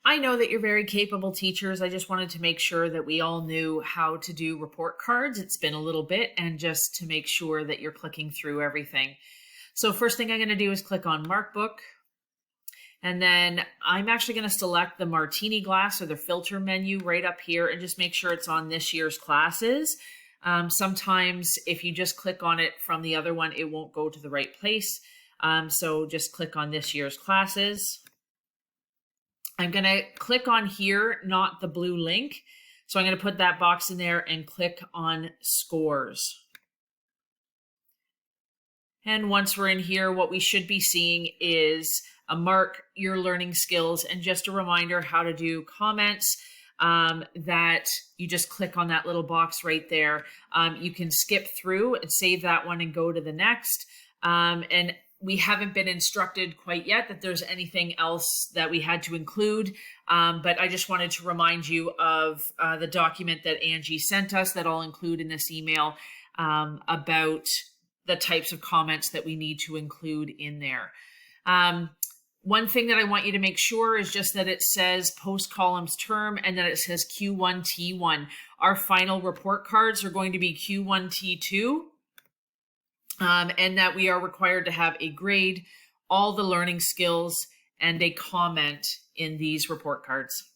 I know that you're very capable teachers. I just wanted to make sure that we all knew how to do report cards. It's been a little bit, and just to make sure that you're clicking through everything. So first thing I'm going to do is click on Markbook. And then I'm actually going to select the martini glass or the filter menu right up here and just make sure it's on this year's classes. Sometimes if you just click on it from the other one, it won't go to the right place. So just click on this year's classes. I'm going to click on here, not the blue link. So I'm going to put that box in there and click on scores. And once we're in here, what we should be seeing is a mark your learning skills, and just a reminder how to do comments, that you just click on that little box right there. You can skip through and save that one and go to the next. And we haven't been instructed quite yet that there's anything else that we had to include, but I just wanted to remind you of the document that Angie sent us that I'll include in this email about the types of comments that we need to include in there. One thing that I want you to make sure is just that it says post columns term and that it says Q1 T1. Our final report cards are going to be Q1 T2, and that we are required to have a grade, all the learning skills, and a comment in these report cards.